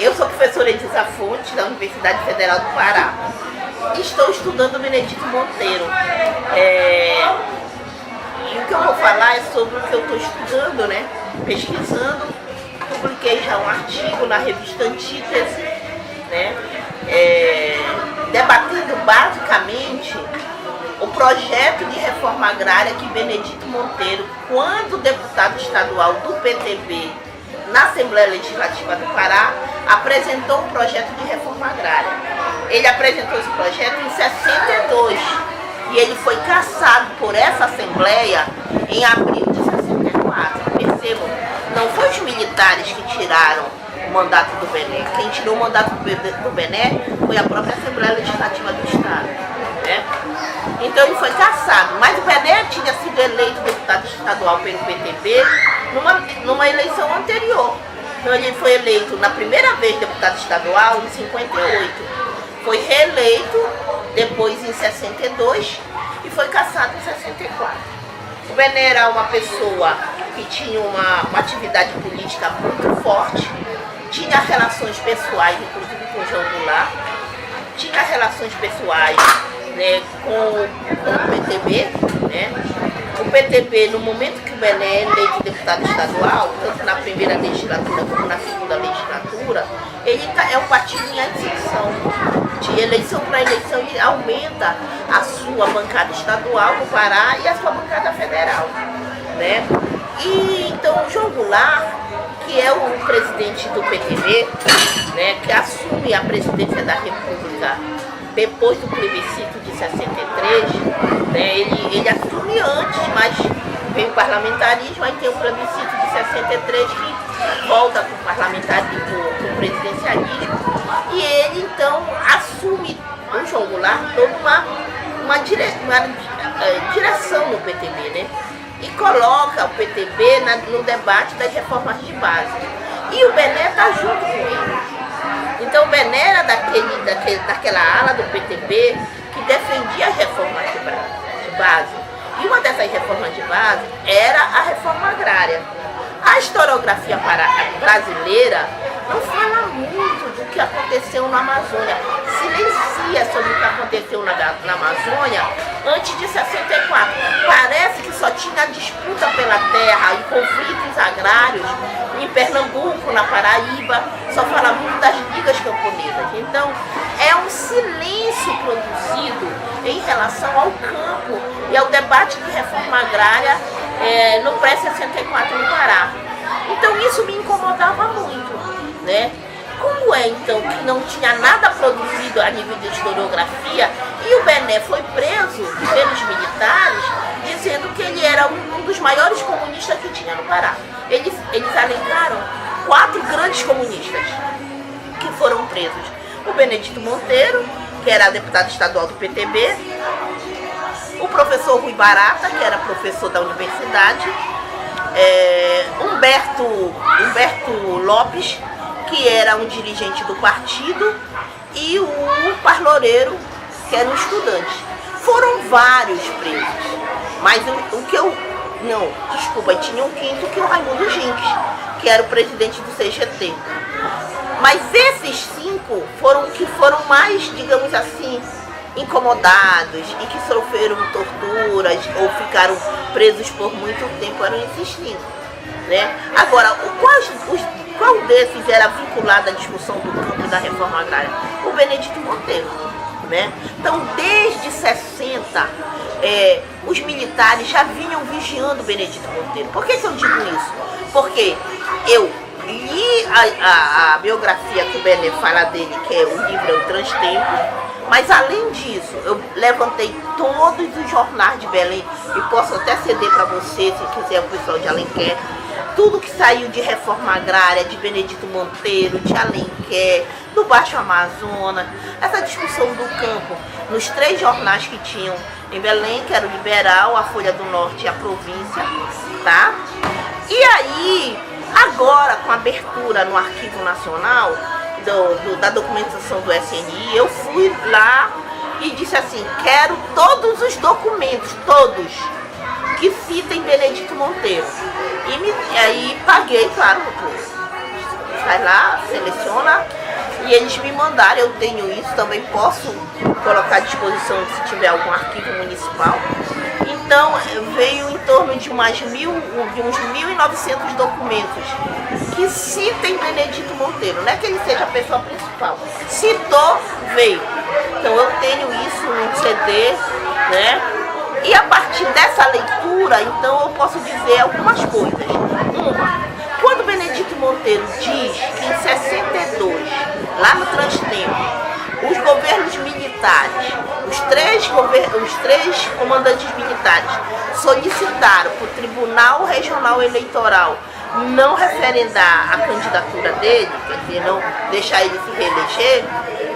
Eu sou professora Edisa Fonte, da Universidade Federal do Pará. Estou estudando Benedito Monteiro. E o que eu vou falar é sobre o que eu estou estudando, né? Pesquisando. Publiquei já um artigo na revista Antítese, né? Debatendo basicamente o projeto de reforma agrária que Benedito Monteiro, quando deputado estadual do PTB na Assembleia Legislativa do Pará, apresentou um projeto de reforma agrária. Ele apresentou esse projeto em 62 e ele foi cassado por essa Assembleia em abril de 64. Percebam, não foi os militares que tiraram o mandato do Bené. Quem tirou o mandato do Bené foi a própria Assembleia Legislativa do Estado, né? Então ele foi cassado, mas o Bené tinha sido eleito deputado estadual pelo PTB numa eleição anterior. Então ele foi eleito na primeira vez deputado estadual em 58, foi reeleito depois em 62 e foi cassado em 64. O Bené era uma pessoa que tinha uma atividade política muito forte, tinha relações pessoais, inclusive com o João Goulart, tinha relações pessoais, né, com o PTB, né? O PTB, no momento que o Bené é eleito deputado estadual, tanto na primeira legislatura como na segunda legislatura, ele é um partido em ascensão. De eleição para eleição, ele aumenta a sua bancada estadual no Pará e a sua bancada federal, né? E então o João Goulart, que é o presidente do PTB, né, que assume a presidência da República depois do plebiscito de 63, né, ele assume antes, mas vem o parlamentarismo, aí tem o plebiscito de 63 que volta para o parlamentarismo, para o presidencialismo, e ele então assume, o João Goulart, toda uma direção no PTB, né? E coloca o PTB no debate das reformas de base. E o Bené está junto com ele. Então o Bené era daquela ala do PTB que defendia as reformas de base. E uma dessas reformas de base era a reforma agrária. A historiografia brasileira não fala muito do que aconteceu na Amazônia, silencia sobre o que aconteceu na Amazônia antes de 64. Parece que só tinha disputa pela terra e conflitos agrários em Pernambuco, na Paraíba, só fala muito das ligas camponesas. Então, é um silêncio produzido em relação ao campo e ao debate de reforma agrária no pré-64 no Pará. Então, isso me incomodava muito, né? Como é, então, que não tinha nada produzido a nível de historiografia e o Bené foi preso pelos militares dizendo que ele era um dos maiores comunistas que tinha no Pará. Eles alencaram 4 grandes comunistas que foram presos. O Benedito Monteiro, que era deputado estadual do PTB, o professor Rui Barata, que era professor da universidade, Humberto Lopes, que era um dirigente do partido, e o Parloreiro, que era um estudante. Foram vários presos, mas tinha um quinto, que é o Raimundo Ginks, que era o presidente do CGT. Mas esses 5 foram mais, digamos assim, incomodados e que sofreram torturas ou ficaram presos por muito tempo, eram esses 5, né? Agora, qual desses era vinculado à discussão do campo e da reforma agrária? O Benedito Monteiro, né? Então, desde 60, os militares já vinham vigiando o Benedito Monteiro. Por que eu digo isso? Porque eu li a biografia que o Bené fala dele, que é o livro O Transtempo, mas além disso, eu levantei todos os jornais de Belém, e posso até ceder para você, se quiser, o pessoal de Alenquer, tudo que saiu de reforma agrária, de Benedito Monteiro, de Alenquer, do Baixo Amazonas, essa discussão do campo, nos 3 jornais que tinham em Belém, que era o Liberal, a Folha do Norte e a Província, tá? E aí, agora, com a abertura no Arquivo Nacional, da documentação do SNI, eu fui lá e disse assim, quero todos os documentos, todos, que citem Benedito Monteiro. E aí paguei, claro, vai lá, seleciona e eles me mandaram, eu tenho isso, também posso colocar à disposição se tiver algum arquivo municipal. Então veio em torno de uns 1.900 documentos que citem Benedito Monteiro, não é que ele seja a pessoa principal, citou, veio. Então eu tenho isso no CD, né? E a partir dessa leitura, então eu posso dizer algumas coisas. Uma, quando Benedito Monteiro diz que em 62, lá no Transtempo, os governos militares, os três comandantes militares solicitaram para o Tribunal Regional Eleitoral não referendar a candidatura dele, quer dizer, não deixar ele se reeleger,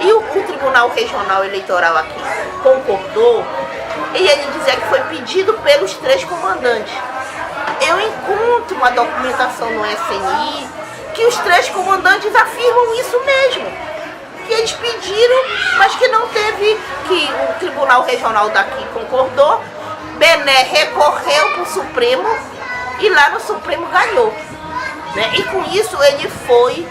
e o Tribunal Regional Eleitoral aqui concordou, e ele dizia que foi pedido pelos três comandantes. Eu encontro uma documentação no SNI que os três comandantes afirmam isso mesmo, que eles pediram, mas que não teve, que o Tribunal Regional daqui concordou, Bené recorreu para o Supremo e lá no Supremo ganhou, né? E com isso ele foi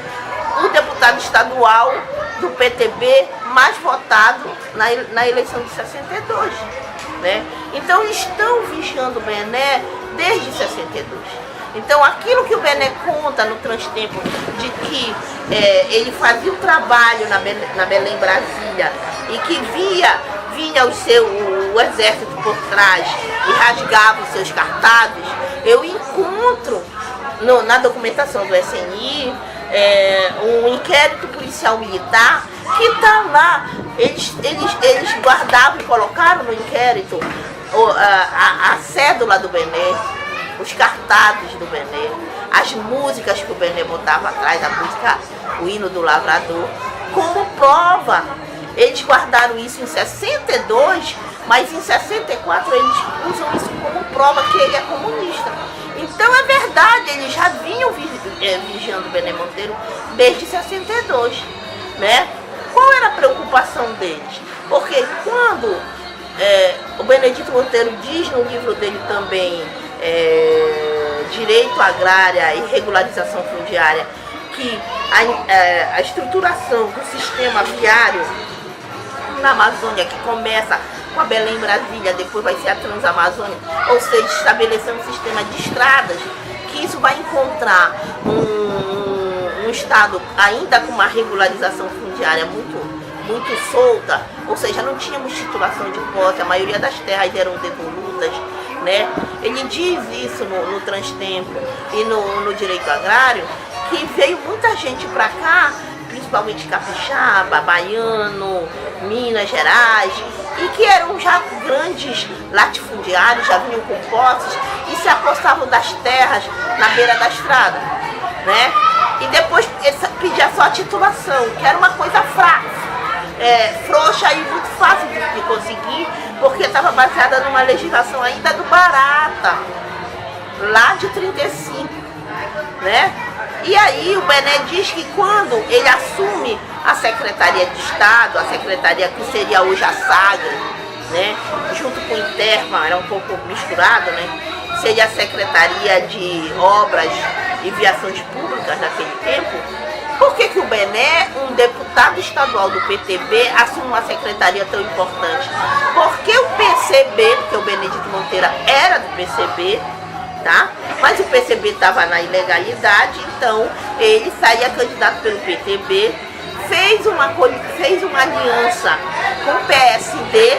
o deputado estadual do PTB mais votado na eleição de 62, né? Então estão vigiando o Bené desde 62. Então aquilo que o Bené conta no Transtempo, de que ele fazia o trabalho na Belém Brasília e que vinha o exército por trás e rasgava os seus cartazes, eu encontro na documentação do SNI um inquérito policial militar que está lá. Eles guardavam e colocaram no inquérito a cédula do Bené, os cartazes do Bené, as músicas que o Bené botava atrás, a música, o hino do lavrador, como prova. Eles guardaram isso em 62, mas em 64 eles usam isso como prova que ele é comunista. Então é verdade, eles já vinham vigiando o Bené Monteiro desde 62, né? Qual era a preocupação deles? Porque quando o Benedito Monteiro diz no livro dele também, Direito Agrária e Regularização Fundiária, que a estruturação do sistema viário na Amazônia, que começa com a Belém Brasília, depois vai ser a Transamazônia, ou seja, estabelecer um sistema de estradas, que isso vai encontrar um estado ainda com uma regularização fundiária muito solta, ou seja, não tínhamos titulação de posse, a maioria das terras eram devolutas, né? Ele diz isso no Transtempo e no Direito Agrário, que veio muita gente para cá, principalmente capixaba, baiano, Minas Gerais, e que eram já grandes latifundiários, já vinham com posses e se apostavam das terras na beira da estrada, né? E depois pedia só a titulação, que era uma coisa frouxa e muito fácil de conseguir, porque estava baseada numa legislação ainda do Barata, lá de 35, né? E aí o Bené diz que quando ele assume a Secretaria de Estado, a secretaria que seria hoje a SAGRE, né, junto com o Interma, era um pouco misturado, né, seria a Secretaria de Obras e Viações Públicas naquele tempo. Por que o Bené, um deputado estadual do PTB, assume uma secretaria tão importante? Porque o PCB, porque o Benedito Monteiro era do PCB, tá? Mas o PCB estava na ilegalidade, então ele saía candidato pelo PTB, fez uma aliança com o PSD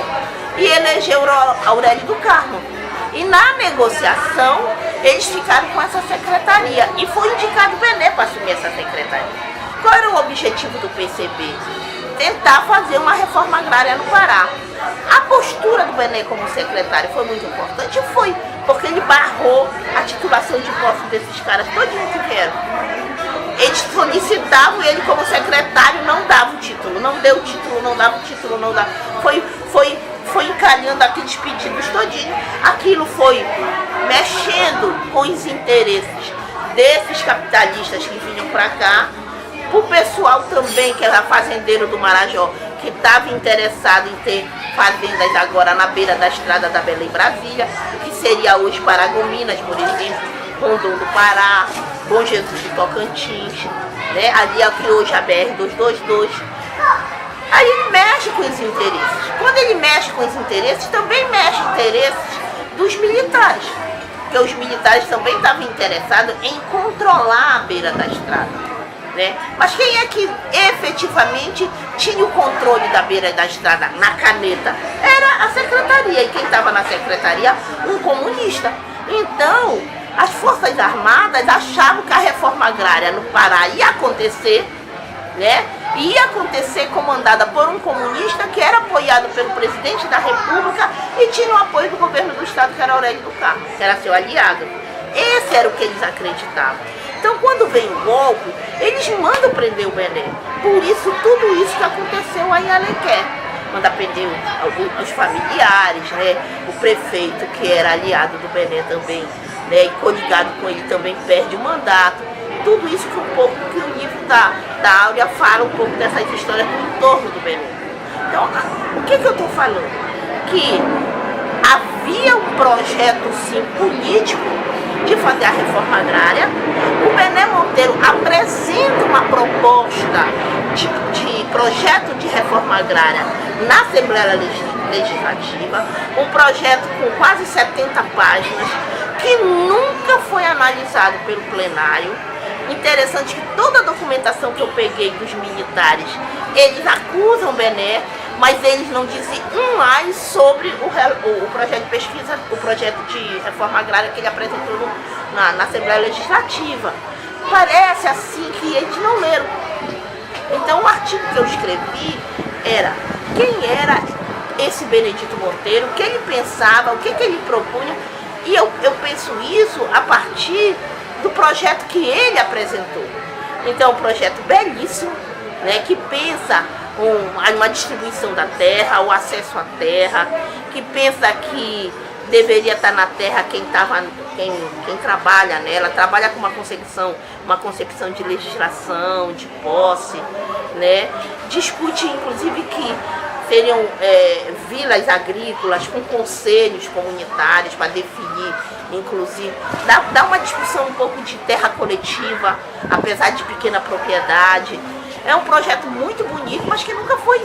e elegeu Aurélio do Carmo. E na negociação, eles ficaram com essa secretaria e foi indicado o Bené para assumir essa secretaria. Qual era o objetivo do PCB? Tentar fazer uma reforma agrária no Pará. A postura do Bené como secretário foi muito importante? Foi, porque ele barrou a titulação de posse desses caras todinhos que vieram. Eles solicitavam e ele como secretário não dava o título, não deu o título, não dava o título, não dava. Foi encalhando aqueles pedidos todinhos. Aquilo foi mexendo com os interesses desses capitalistas que vinham para cá. O pessoal também, que era fazendeiro do Marajó, que estava interessado em ter fazendas agora na beira da estrada da Belém Brasília, que seria hoje Paragominas, por exemplo, Rondon do Pará, Bom Jesus de Tocantins, né? Ali é que hoje é a BR-222. Aí ele mexe com os interesses. Quando ele mexe com os interesses, também mexe interesses dos militares. Porque os militares também estavam interessados em controlar a beira da estrada. Né? Mas quem é que efetivamente tinha o controle da beira da estrada na caneta? Era a secretaria. E quem estava na secretaria? Um comunista. Então, as Forças Armadas achavam que a reforma agrária no Pará ia acontecer, né? Ia acontecer comandada por um comunista que era apoiado pelo presidente da República e tinha o apoio do governo do estado, que era Aurélio do Carmo, que era seu aliado. Esse era o que eles acreditavam. Então, quando vem o golpe, eles mandam prender o Bené. Por isso, tudo isso que aconteceu aí em Alequer. Manda prender os familiares, né? O prefeito, que era aliado do Bené também, né? E coligado com ele também perde o mandato. Tudo isso que o livro da Áurea fala um pouco dessas histórias do entorno do Bené. Então, o que eu estou falando? Que havia um projeto, sim, político de fazer a reforma agrária. O Bené Monteiro apresenta uma proposta de projeto de reforma agrária na Assembleia Legislativa, um projeto com quase 70 páginas, que nunca foi analisado pelo plenário. Interessante que toda a documentação que eu peguei dos militares, eles acusam o Bené, mas eles não dizem mais sobre o projeto de pesquisa, o projeto de reforma agrária que ele apresentou na Assembleia Legislativa. Parece assim que eles não leram. Então o artigo que eu escrevi era quem era esse Benedito Monteiro, o que ele pensava, o que ele propunha, e eu penso isso a partir do projeto que ele apresentou. Então, um projeto belíssimo, né, que pensa uma distribuição da terra, o acesso à terra, que pensa que deveria estar na terra quem trabalha nela, trabalha com uma concepção de legislação, de posse, né? Discute, inclusive, que seriam vilas agrícolas com conselhos comunitários para definir, inclusive, dá uma discussão um pouco de terra coletiva, apesar de pequena propriedade. É um projeto muito bonito, mas que nunca foi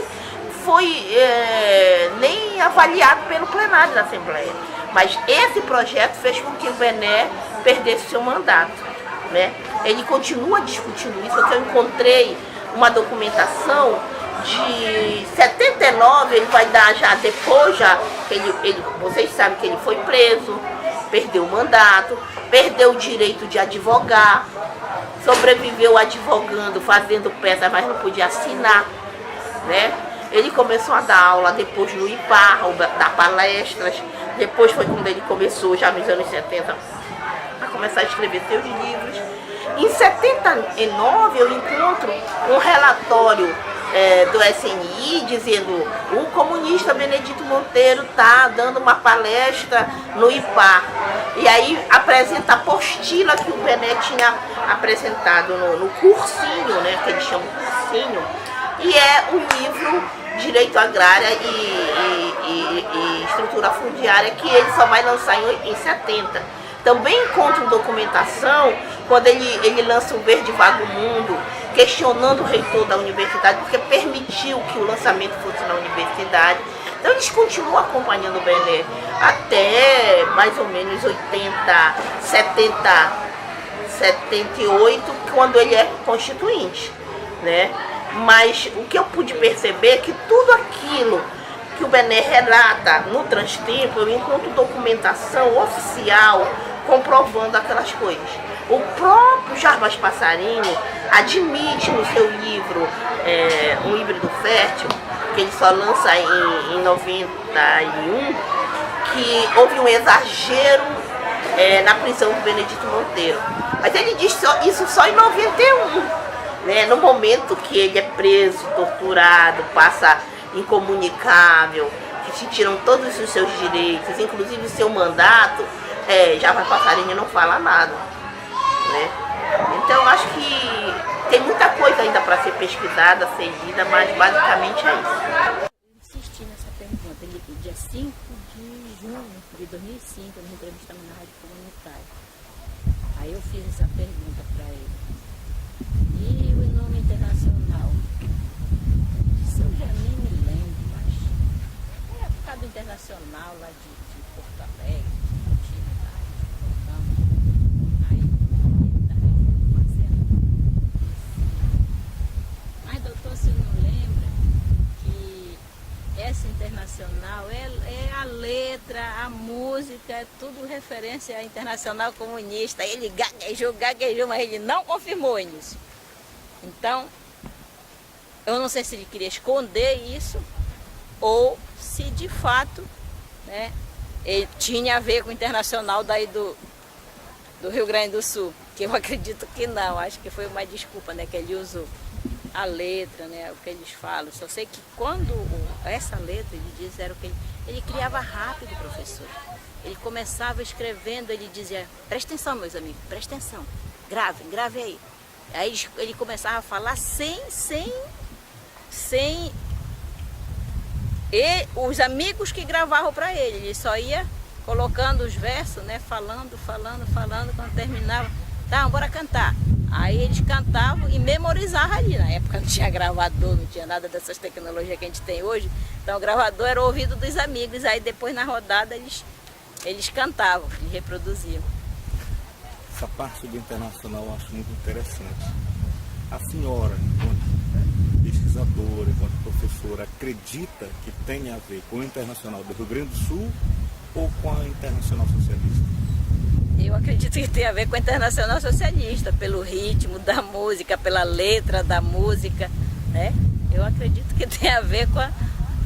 nem avaliado pelo plenário da Assembleia. Mas esse projeto fez com que o Bené perdesse seu mandato, né? Ele continua discutindo isso, porque eu encontrei uma documentação de 79, ele vai dar já depois, vocês sabem que ele foi preso, perdeu o mandato, perdeu o direito de advogar, sobreviveu advogando, fazendo peças, mas não podia assinar, né? Ele começou a dar aula depois no IPAR, dar palestras, depois foi quando ele começou, já nos anos 70, a começar a escrever seus livros. Em 79 eu encontro um relatório do SNI dizendo o comunista Benedito Monteiro está dando uma palestra no IPAR. E aí apresenta a apostila que o Bené tinha apresentado no cursinho, né, que eles chamam cursinho, e é o livro Direito Agrária e Estrutura Fundiária, que ele só vai lançar em 70. Também encontro documentação quando ele lança o Verde Vago Mundo, questionando o reitor da universidade, porque permitiu que o lançamento fosse na universidade. Então eles continuam acompanhando o Bené até mais ou menos 78, quando ele é constituinte, né? Mas o que eu pude perceber é que tudo aquilo que o Bené relata no Transtempo, eu encontro documentação oficial comprovando aquelas coisas. O próprio Jarbas Passarinho admite no seu livro, Um Híbrido Fértil, que ele só lança em 91, que houve um exagero na prisão do Benedito Monteiro. Mas ele diz isso só em 91. Né, no momento que ele é preso, torturado, passa incomunicável, que se tiram todos os seus direitos, inclusive o seu mandato, Jarbas Passarinho não fala nada, né? Então eu acho que tem muita coisa ainda para ser pesquisada, ser lida, mas basicamente é isso. Eu insisti nessa pergunta, dia 5 de junho de 2005, nós entrevistamos na Rádio Comunitária. Aí eu fiz essa pergunta para ele. E o internacional, é a letra, a música, é tudo referência à Internacional Comunista. Ele gaguejou, mas ele não confirmou isso. Então, eu não sei se ele queria esconder isso ou se de fato, né, ele tinha a ver com o Internacional daí do Rio Grande do Sul, que eu acredito que não, acho que foi uma desculpa, né, que ele usou. A letra, né, o que eles falam. Só sei que quando essa letra, ele diz, era o que ele criava rápido, professor. Ele começava escrevendo, ele dizia, presta atenção, meus amigos, presta atenção, gravem aí. Aí ele começava a falar sem e os amigos que gravavam para ele só ia colocando os versos, né, falando, quando terminava, tá, bora cantar. Aí eles cantavam e memorizavam ali. Na época não tinha gravador, não tinha nada dessas tecnologias que a gente tem hoje. Então o gravador era o ouvido dos amigos. Aí depois na rodada eles cantavam, eles reproduziam. Essa parte do Internacional eu acho muito interessante. A senhora, enquanto pesquisadora, enquanto professora, acredita que tem a ver com o Internacional do Rio Grande do Sul ou com a Internacional Socialista? Eu acredito que tem a ver com a Internacional Socialista, pelo ritmo da música, pela letra da música, né? Eu acredito que tem a ver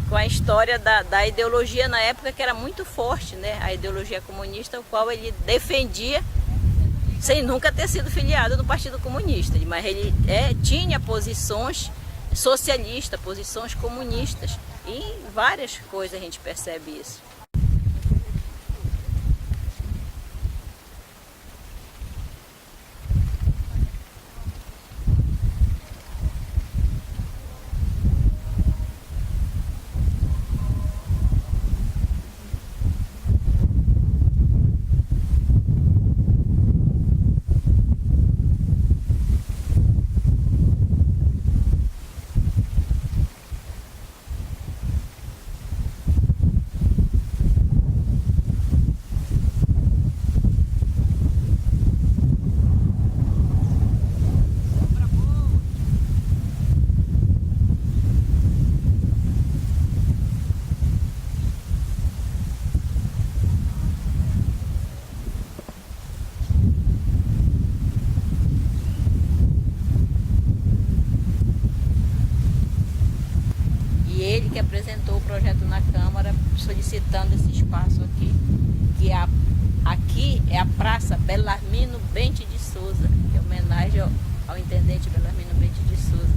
com a história da ideologia na época, que era muito forte, né? A ideologia comunista, o qual ele defendia sem nunca ter sido filiado no Partido Comunista, mas ele tinha posições socialistas, posições comunistas, e em várias coisas a gente percebe isso. Que apresentou o projeto na Câmara solicitando esse espaço aqui, que aqui é a Praça Belarmino Bente de Souza, que é homenagem ao intendente Belarmino Bente de Souza.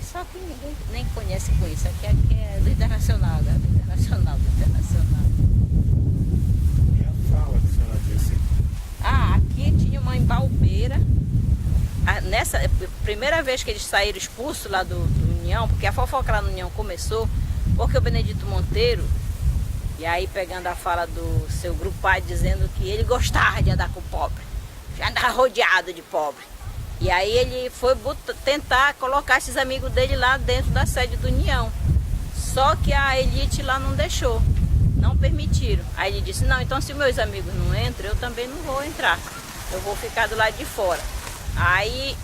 E só que ninguém nem conhece com isso, aqui é do Internacional, né? do Internacional. E a fala que a senhora disse? Aqui tinha uma embalbeira. Nessa primeira vez que eles saíram expulsos lá do União, porque a fofoca lá no União começou, porque o Benedito Monteiro, e aí pegando a fala do seu grupo pai, dizendo que ele gostava de andar com pobre, já andava rodeado de pobre. E aí ele foi tentar colocar esses amigos dele lá dentro da sede do União. Só que a elite lá não deixou, não permitiram. Aí ele disse, não, então se meus amigos não entram, eu também não vou entrar, eu vou ficar do lado de fora. Aí,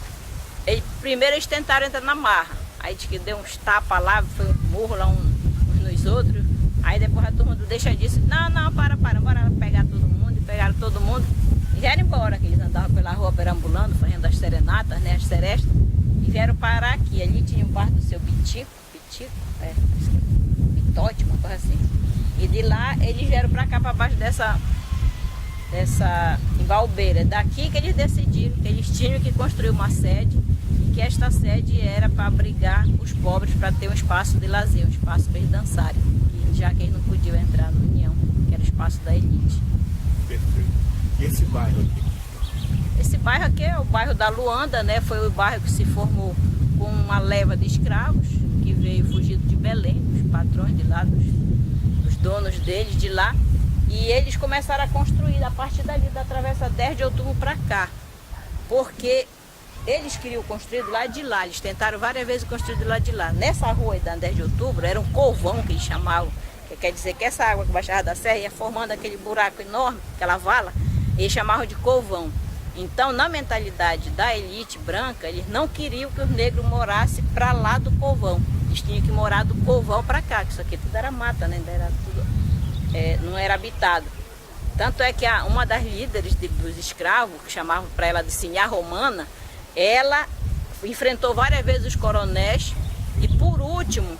primeiro eles tentaram entrar na marra, aí diz que deu uns tapas lá, foi um murro lá uns nos outros, aí depois a turma do deixa disso, não, para, bora pegar todo mundo, e pegaram todo mundo, e vieram embora, que eles andavam pela rua perambulando, fazendo as serenatas, né, as serestas, e vieram parar aqui, ali tinha um bar do seu Bitote, uma coisa assim, e de lá eles vieram pra cá, pra baixo dessa embalbeira. Daqui que eles decidiram que eles tinham que construir uma sede e que esta sede era para abrigar os pobres, para ter um espaço de lazer, um espaço para eles dançarem, já que eles não podiam entrar no União, que era o espaço da elite. Perfeito. E esse bairro aqui? Esse bairro aqui é o bairro da Luanda, né? Foi o bairro que se formou com uma leva de escravos que veio fugido de Belém, os patrões de lá, dos donos deles de lá. E eles começaram a construir a partir dali da Travessa 10 de Outubro para cá, porque eles queriam construir do lado de lá, eles tentaram várias vezes construir do lado de lá. Nessa rua aí da 10 de Outubro era um covão que eles chamavam, que quer dizer que essa água que baixava da serra ia formando aquele buraco enorme, aquela vala, eles chamavam de covão. Então, na mentalidade da elite branca, eles não queriam que os negros morassem para lá do covão. eles tinham que morar do povão para cá, que isso aqui tudo era mata, né? Era tudo, não era habitado. Tanto é que uma das líderes dos escravos, que chamavam para ela de Sinhá Romana, ela enfrentou várias vezes os coronéis e, por último,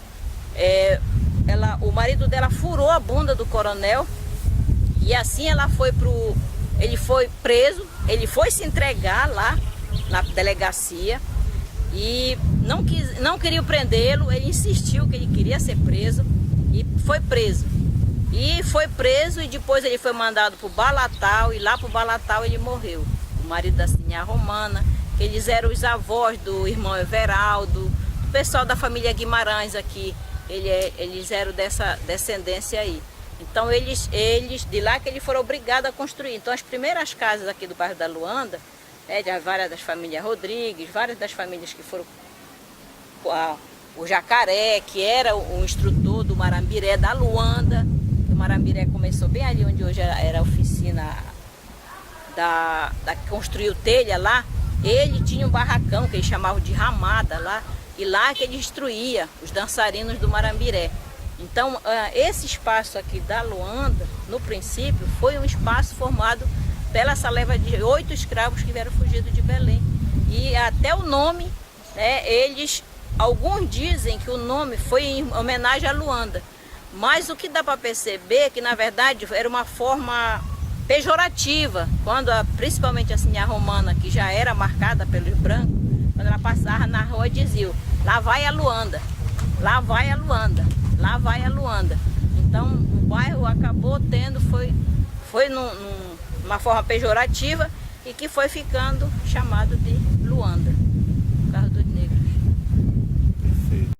o marido dela furou a bunda do coronel e assim ele foi preso, ele foi se entregar lá na delegacia e não queriam prendê-lo, ele insistiu que ele queria ser preso e foi preso. E depois ele foi mandado para o Balatal e lá para o Balatal ele morreu. O marido da Sinhá Romana, que eles eram os avós do irmão Everaldo, do pessoal da família Guimarães aqui, eles eram dessa descendência aí. Então eles de lá que eles foram obrigados a construir. Então as primeiras casas aqui do bairro da Luanda, várias das famílias Rodrigues, várias das famílias que foram... O Jacaré, que era o instrutor do Marambiré da Luanda. O Marambiré começou bem ali onde hoje era a oficina da construiu telha lá. Ele tinha um barracão que eles chamavam de ramada lá, e lá que ele instruía os dançarinos do Marambiré. Então esse espaço aqui da Luanda, no princípio, foi um espaço formado pela essa leva de 8 escravos que vieram fugidos de Belém. E até o nome, alguns dizem que o nome foi em homenagem a Luanda. Mas o que dá para perceber é que, na verdade, era uma forma pejorativa, quando principalmente a Sinhá Romana, que já era marcada pelos brancos, quando ela passava na rua, dizia: lá vai a Luanda, lá vai a Luanda, lá vai a Luanda. Então o bairro acabou tendo, foi numa forma pejorativa e que foi ficando chamado de Luanda, por causa dos negros. Perfeito.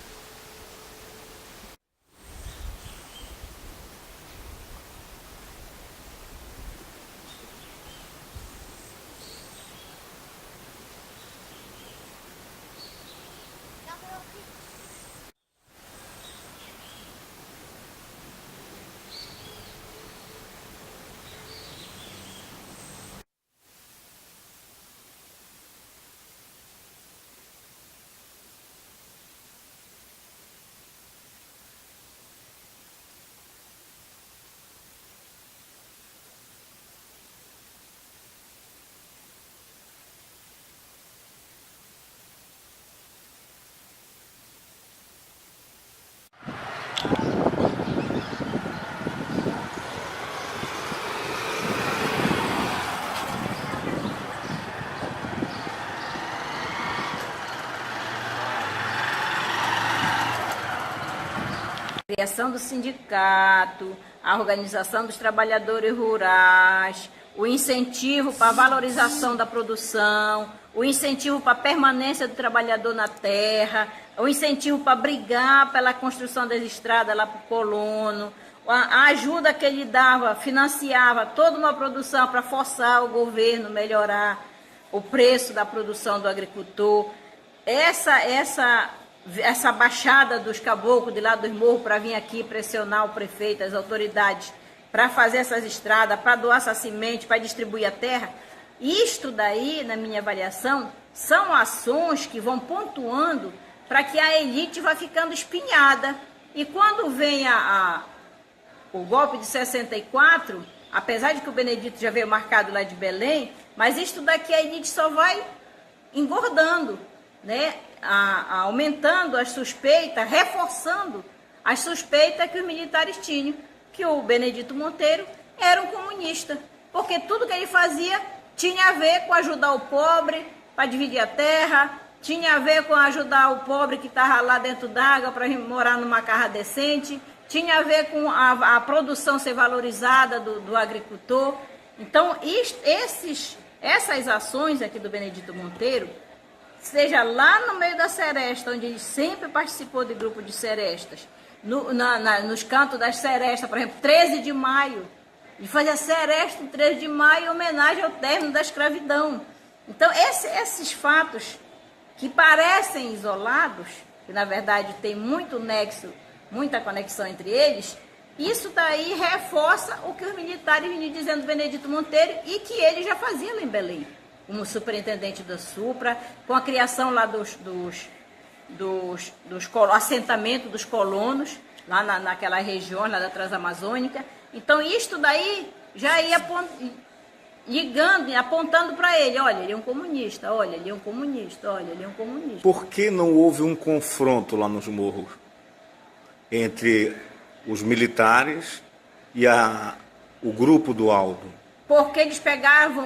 A criação do sindicato, a organização dos trabalhadores rurais, o incentivo para a valorização da produção, o incentivo para a permanência do trabalhador na terra, o incentivo para brigar pela construção das estradas lá para o colono, a ajuda que ele dava, financiava toda uma produção para forçar o governo a melhorar o preço da produção do agricultor. Essa baixada dos caboclos de lá dos morros para vir aqui pressionar o prefeito, as autoridades, para fazer essas estradas, para doar essa semente, para distribuir a terra, isto daí, na minha avaliação, são ações que vão pontuando para que a elite vá ficando espinhada. E quando vem o golpe de 64, apesar de que o Benedito já veio marcado lá de Belém, mas isto daqui a elite só vai engordando, né? Aumentando as suspeitas, reforçando as suspeitas que os militares tinham, que o Benedito Monteiro era um comunista, porque tudo que ele fazia tinha a ver com ajudar o pobre para dividir a terra, tinha a ver com ajudar o pobre que estava lá dentro d'água para morar numa casa decente, tinha a ver com a produção ser valorizada do agricultor. Então essas ações aqui do Benedito Monteiro, seja lá no meio da seresta, onde ele sempre participou de grupo de serestas, nos cantos das serestas, por exemplo, 13 de maio, ele fazia seresta em 13 de maio em homenagem ao término da escravidão. Então, esses fatos que parecem isolados, que na verdade tem muito nexo, muita conexão entre eles, isso daí reforça o que os militares vinham dizendo do Benedito Monteiro e que ele já fazia lá em Belém, como superintendente da Supra, com a criação lá assentamento dos colonos, lá naquela região, lá da Transamazônica. Então, isto daí já ia ligando, apontando para ele, olha, ele é um comunista, olha, ele é um comunista, olha, ele é um comunista. Por que não houve um confronto lá nos morros entre os militares e o grupo do Aldo? Porque eles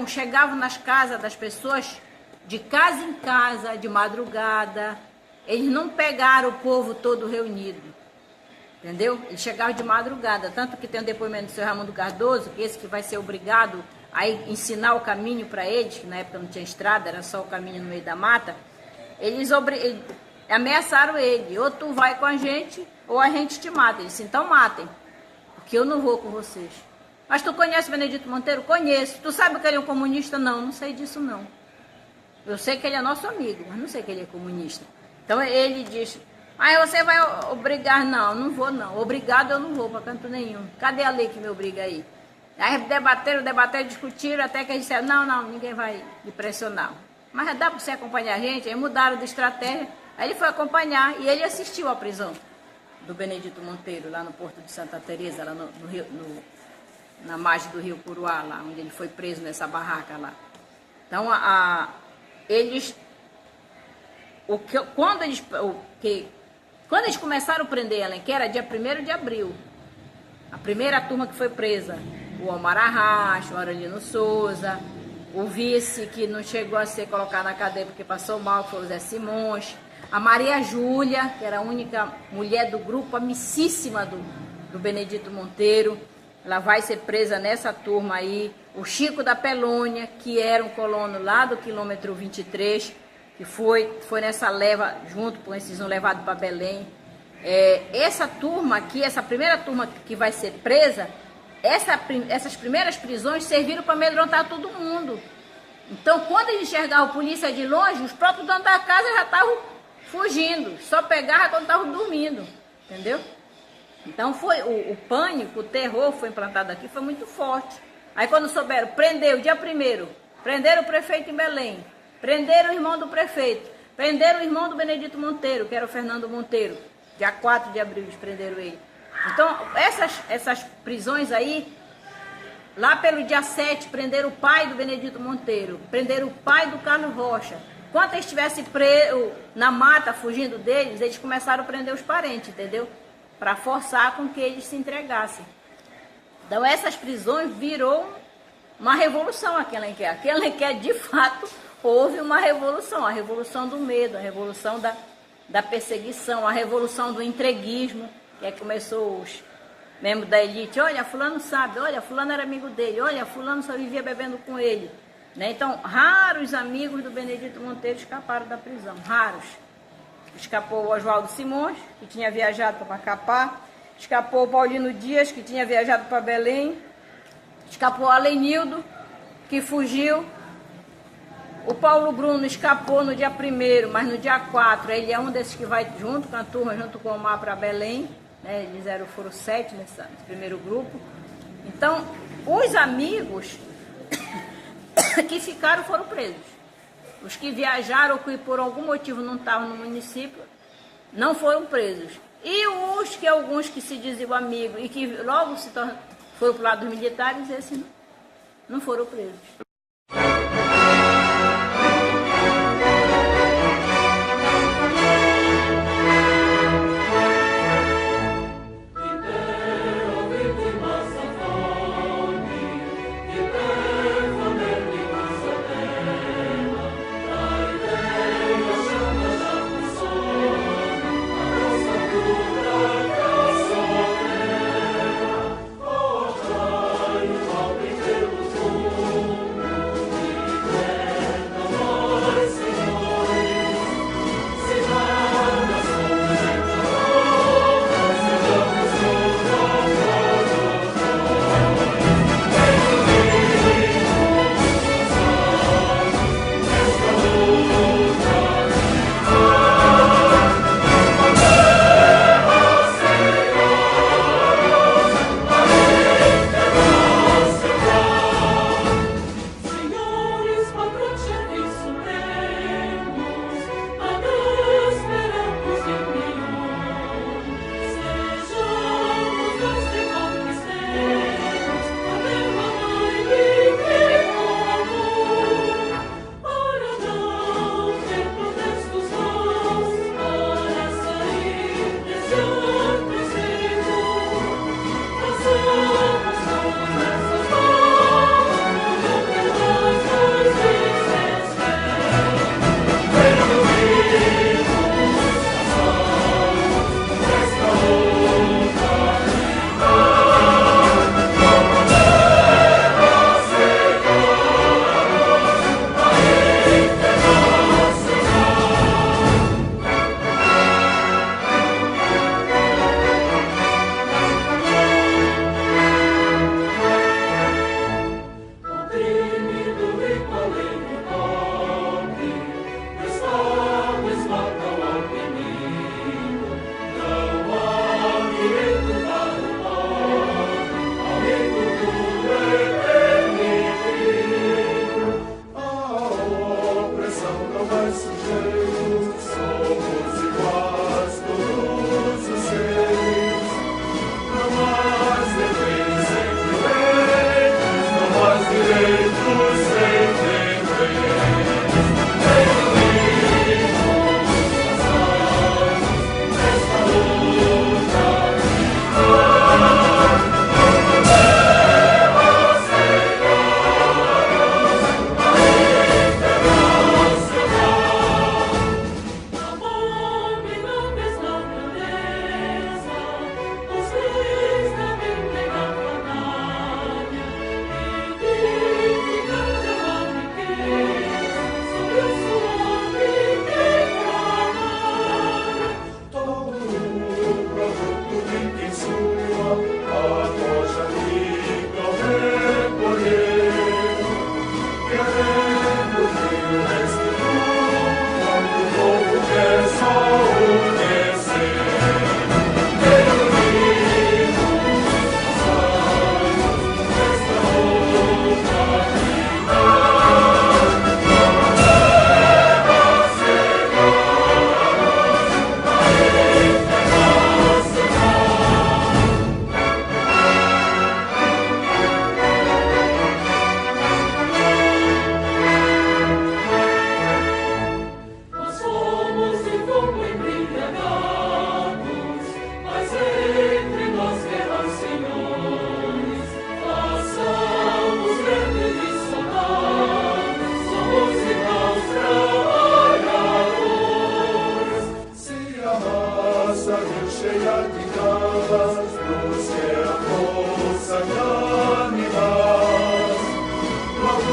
chegavam nas casas das pessoas, de casa em casa, de madrugada. Eles não pegaram o povo todo reunido, entendeu? Eles chegavam de madrugada, tanto que tem um depoimento do seu Raimundo Cardoso, que esse que vai ser obrigado a ensinar o caminho para eles, que na época não tinha estrada, era só o caminho no meio da mata. Eles ameaçaram ele, ou tu vai com a gente, ou a gente te mata. Ele disse, então matem, porque eu não vou com vocês. Mas tu conhece o Benedito Monteiro? Conheço. Tu sabe que ele é um comunista? Não, não sei disso não. Eu sei que ele é nosso amigo, mas não sei que ele é comunista. Então ele diz, você vai obrigar? Não, não vou não. Obrigado eu não vou para canto nenhum. Cadê a lei que me obriga aí? Aí debateram, discutiram, até que eles disseram, não, ninguém vai me pressionar. Mas dá para você acompanhar a gente? Aí mudaram de estratégia. Aí ele foi acompanhar e ele assistiu à prisão do Benedito Monteiro, lá no Porto de Santa Teresa, lá no Rio, na margem do rio Curuá, lá onde ele foi preso nessa barraca lá. Então, quando eles começaram a prender ela, que era dia 1º de abril, a primeira turma que foi presa, o Omar Arracho, o Aurelino Souza, o vice que não chegou a ser colocado na cadeia porque passou mal, que foi o Zé Simões, a Maria Júlia, que era a única mulher do grupo, amicíssima do Benedito Monteiro, ela vai ser presa nessa turma aí, o Chico da Pelônia, que era um colono lá do quilômetro 23, que foi nessa leva, junto com esses levados para Belém. Essa turma aqui, essa primeira turma que vai ser presa, essas primeiras prisões serviram para amedrontar todo mundo. Então, quando eles enxergavam a polícia de longe, os próprios donos da casa já estavam fugindo, só pegavam quando estavam dormindo, entendeu? Então, o pânico, o terror foi implantado aqui, foi muito forte. Aí, quando souberam, prendeu, dia 1º, prenderam o prefeito em Belém, prenderam o irmão do prefeito, prenderam o irmão do Benedito Monteiro, que era o Fernando Monteiro. Dia 4 de abril eles prenderam ele. Então, essas prisões aí, lá pelo dia 7, prenderam o pai do Benedito Monteiro, prenderam o pai do Carlos Rocha. Quando eles estivessem na mata, fugindo deles, eles começaram a prender os parentes, entendeu? Para forçar com que eles se entregassem. Então, essas prisões virou uma revolução aqui em Alenquer. Aqui em Alenquer, de fato, houve uma revolução. A revolução do medo, a revolução da perseguição, a revolução do entreguismo, que é que começou os membros da elite. Olha, fulano sabe, olha, fulano era amigo dele, olha, fulano só vivia bebendo com ele. Né? Então, raros amigos do Benedito Monteiro escaparam da prisão, raros. Escapou o Oswaldo Simões, que tinha viajado para Macapá. Escapou o Paulino Dias, que tinha viajado para Belém. Escapou o Alenildo, que fugiu. O Paulo Bruno escapou no dia 1º, mas no dia 4 ele é um desses que vai junto com a turma, junto com o Omar para Belém. Né? Eles foram 7 nesse primeiro grupo. Então, os amigos que ficaram foram presos. Os que viajaram ou que por algum motivo não estavam no município não foram presos. E alguns que se diziam amigos e que logo foram para o lado dos militares, esses não foram presos. nossa rio cheia de galas, luz que é a força de animais. Logo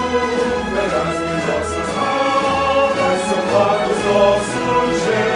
verás que nossas almas são pagos nossos